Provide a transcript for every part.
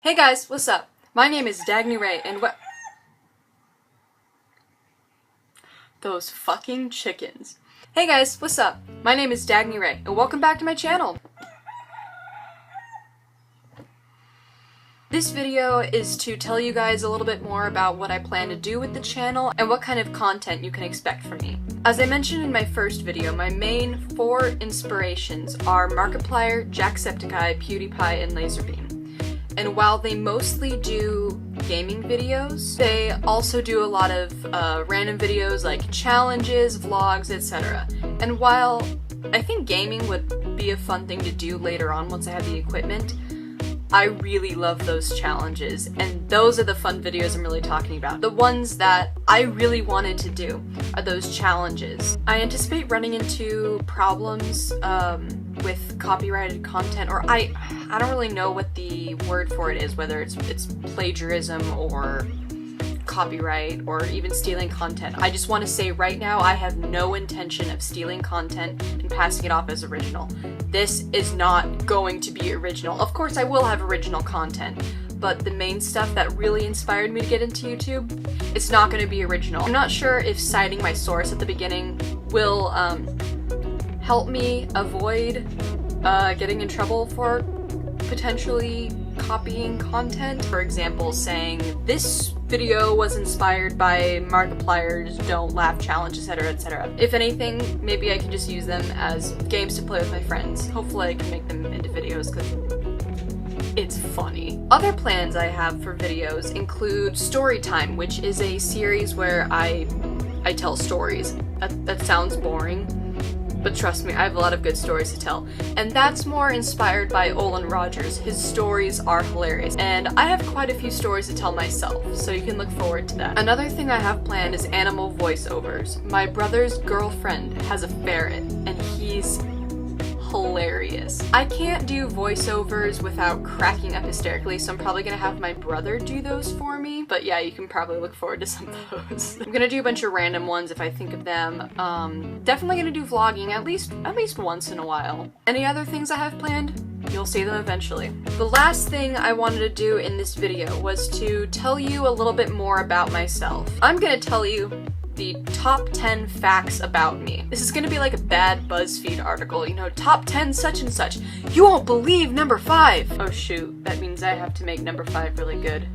Hey guys, what's up? My name is Dagnyrae and what— those fucking chickens. Hey guys, what's up? My name is Dagnyrae and welcome back to my channel. This video is to tell you guys a little bit more about what I plan to do with the channel and what kind of content you can expect from me. As I mentioned in my first video, my main 4 inspirations are Markiplier, Jacksepticeye, PewDiePie, and Laserbeam. And while they mostly do gaming videos, they also do a lot of random videos like challenges, vlogs, etc. And while I think gaming would be a fun thing to do later on once I have the equipment, I really love those challenges, and those are the fun videos I'm really talking about. The ones that I really wanted to do are those challenges. I anticipate running into problems with copyrighted content, or I don't really know what the word for it is, whether it's plagiarism or copyright or even stealing content. I just want to say right now I have no intention of stealing content and passing it off as original. This is not going to be original. Of course I will have original content, but the main stuff that really inspired me to get into YouTube, it's not going to be original. I'm not sure if citing my source at the beginning will help me avoid getting in trouble for potentially copying content. For example, saying this video was inspired by Markiplier's Don't Laugh Challenge, etc, etc. If anything, maybe I can just use them as games to play with my friends. Hopefully I can make them into videos because it's funny. Other plans I have for videos include Storytime, which is a series where I tell stories. That sounds boring, but trust me, I have a lot of good stories to tell. And that's more inspired by Olin Rogers. His stories are hilarious. And I have quite a few stories to tell myself, so you can look forward to that. Another thing I have planned is animal voiceovers. My brother's girlfriend has a ferret, and he's hilarious. I can't do voiceovers without cracking up hysterically, so I'm probably gonna have my brother do those for me. But yeah, you can probably look forward to some of those. I'm gonna do a bunch of random ones if I think of them. Definitely gonna do vlogging at least once in a while. Any other things I have planned? You'll see them eventually. The last thing I wanted to do in this video was to tell you a little bit more about myself. I'm gonna tell you the top 10 facts about me. This is gonna be like a bad Buzzfeed article, you know, top 10 such and such. You won't believe number 5. Oh shoot, that means I have to make number 5 really good.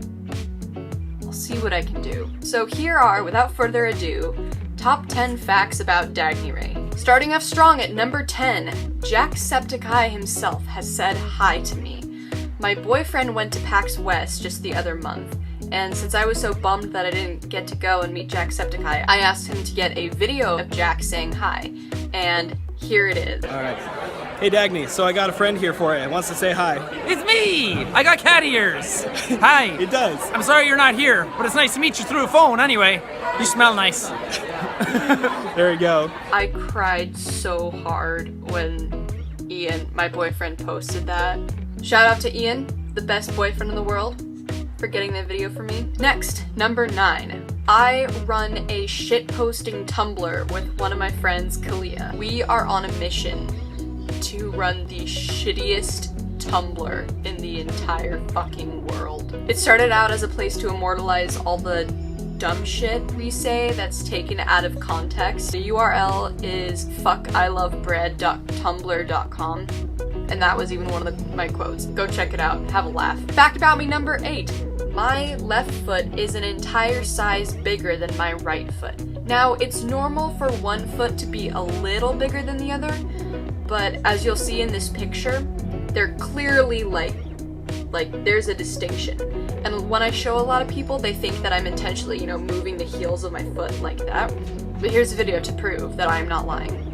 I'll see what I can do. So here are, without further ado, top 10 facts about Dagnyrae. Starting off strong at number 10, Jacksepticeye himself has said hi to me. My boyfriend went to PAX West just the other month, and since I was so bummed that I didn't get to go and meet Jacksepticeye, I asked him to get a video of Jack saying hi, and here it is. Alright. Hey Dagny, so I got a friend here for you. Wants to say hi. It's me! I got cat ears! Hi! It does. I'm sorry you're not here, but it's nice to meet you through a phone anyway. You smell nice. There you go. I cried so hard when Ian, my boyfriend, posted that. Shout out to Ian, the best boyfriend in the world, for getting that video for me. Next, number 9. I run a shitposting Tumblr with one of my friends, Kalia. We are on a mission to run the shittiest Tumblr in the entire fucking world. It started out as a place to immortalize all the dumb shit we say that's taken out of context. The URL is fuckilovebread.tumblr.com. And that was even one of my quotes. Go check it out, have a laugh. Fact about me number 8. My left foot is an entire size bigger than my right foot. Now, it's normal for one foot to be a little bigger than the other, but as you'll see in this picture, they're clearly like there's a distinction. And when I show a lot of people, they think that I'm intentionally, you know, moving the heels of my foot like that. But here's a video to prove that I'm not lying.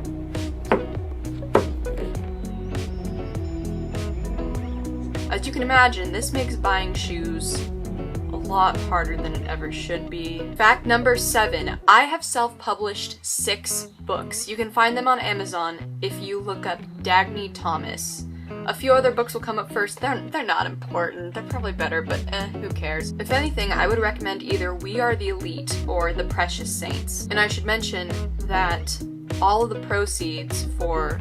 As you can imagine, this makes buying shoes a lot harder than it ever should be. Fact number 7, I have self-published 6 books. You can find them on Amazon if you look up Dagny Thomas. A few other books will come up first. They're not important. They're probably better, but who cares? If anything, I would recommend either We Are the Elite or The Precious Saints. And I should mention that all of the proceeds for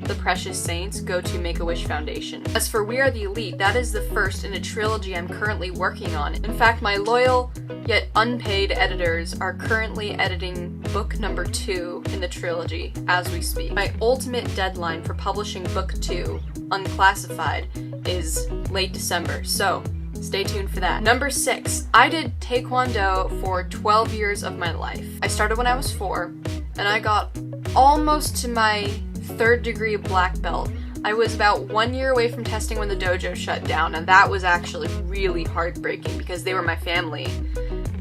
the Precious Saints go to Make-A-Wish Foundation. As for We Are the Elite, that is the first in a trilogy I'm currently working on. In fact, my loyal yet unpaid editors are currently editing book number 2 in the trilogy as we speak. My ultimate deadline for publishing book 2, unclassified, is late December, so stay tuned for that. Number 6, I did Taekwondo for 12 years of my life. I started when I was 4, and I got almost to my 3rd degree black belt. I was about 1 year away from testing when the dojo shut down, and that was actually really heartbreaking because they were my family.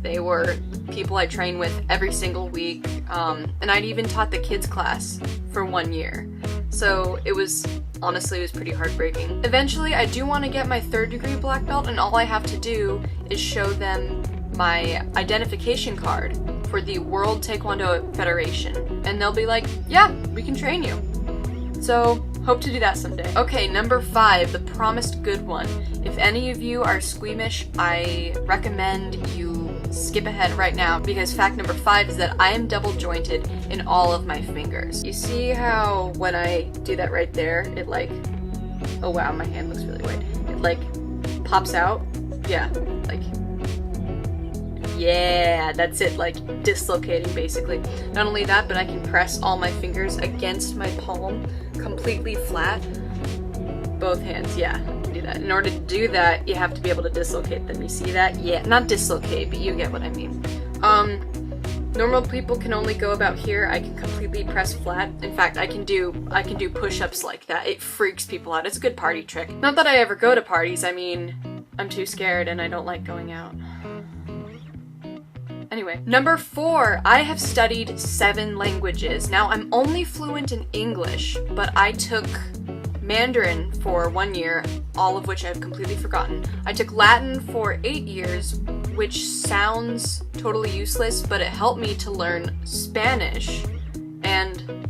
They were people I trained with every single week, and I'd even taught the kids class for 1 year. So honestly, it was pretty heartbreaking. Eventually, I do want to get my 3rd degree black belt, and all I have to do is show them my identification card for the World Taekwondo Federation, and they'll be like, yeah, we can train you. So, hope to do that someday. Okay, number 5, the promised good one. If any of you are squeamish, I recommend you skip ahead right now, because fact number 5 is that I am double jointed in all of my fingers. You see how when I do that right there, it like, oh wow, my hand looks really white. It like pops out. Yeah, like, yeah, that's it, like dislocating basically. Not only that, but I can press all my fingers against my palm completely flat. Both hands, yeah. Do that. In order to do that, you have to be able to dislocate them. You see that? Yeah, not dislocate, but you get what I mean. Normal people can only go about here. I can completely press flat. In fact, I can do push-ups like that. It freaks people out. It's a good party trick. Not that I ever go to parties. I mean, I'm too scared and I don't like going out. Anyway, number 4, I have studied 7 languages. Now, I'm only fluent in English, but I took Mandarin for 1 year, all of which I've completely forgotten. I took Latin for 8 years, which sounds totally useless, but it helped me to learn Spanish. And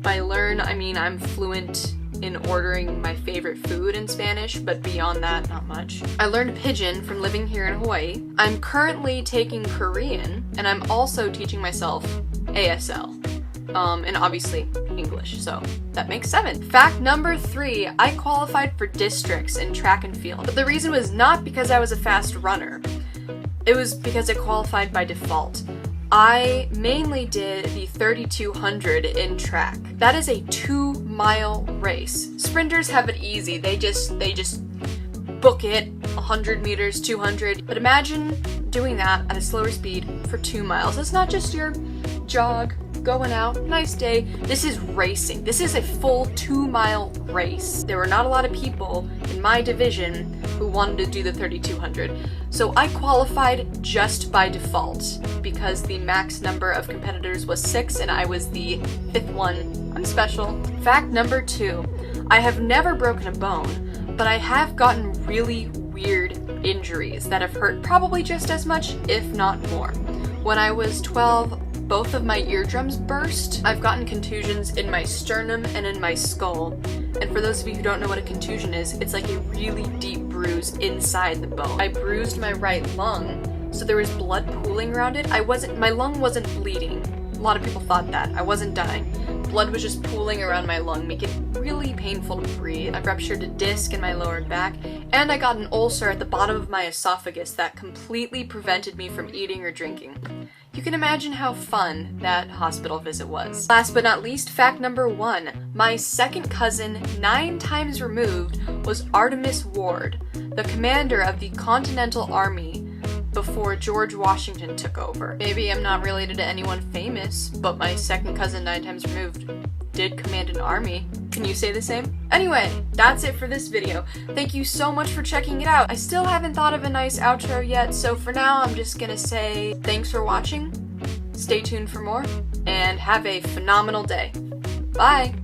by learn, I mean I'm fluent in ordering my favorite food in Spanish, but beyond that, not much. I learned Pidgin from living here in Hawaii. I'm currently taking Korean, and I'm also teaching myself ASL. And obviously English, so that makes 7. Fact number 3, I qualified for districts in track and field, but the reason was not because I was a fast runner. It was because I qualified by default. I mainly did the 3200 in track. That is a 2-mile race. Sprinters have it easy. They just book it 100 meters, 200. But imagine doing that at a slower speed for 2 miles. It's not just your jog, going out, nice day. This is racing. This is a full 2-mile race. There were not a lot of people in my division who wanted to do the 3200. So I qualified just by default because the max number of competitors was 6 and I was the 5th one. I'm special. Fact number 2, I have never broken a bone, but I have gotten really weird injuries that have hurt probably just as much, if not more. When I was 12, both of my eardrums burst. I've gotten contusions in my sternum and in my skull. And for those of you who don't know what a contusion is, it's like a really deep bruise inside the bone. I bruised my right lung, so there was blood pooling around it. My lung wasn't bleeding. A lot of people thought that. I wasn't dying. Blood was just pooling around my lung, making it really painful to breathe. I ruptured a disc in my lower back, and I got an ulcer at the bottom of my esophagus that completely prevented me from eating or drinking. You can imagine how fun that hospital visit was. Last but not least, fact number 1. My second cousin, 9 times removed, was Artemis Ward, the commander of the Continental Army before George Washington took over. Maybe I'm not related to anyone famous, but my second cousin 9 times removed did command an army. Can you say the same? Anyway, that's it for this video. Thank you so much for checking it out. I still haven't thought of a nice outro yet, so for now I'm just gonna say thanks for watching, stay tuned for more, and have a phenomenal day. Bye!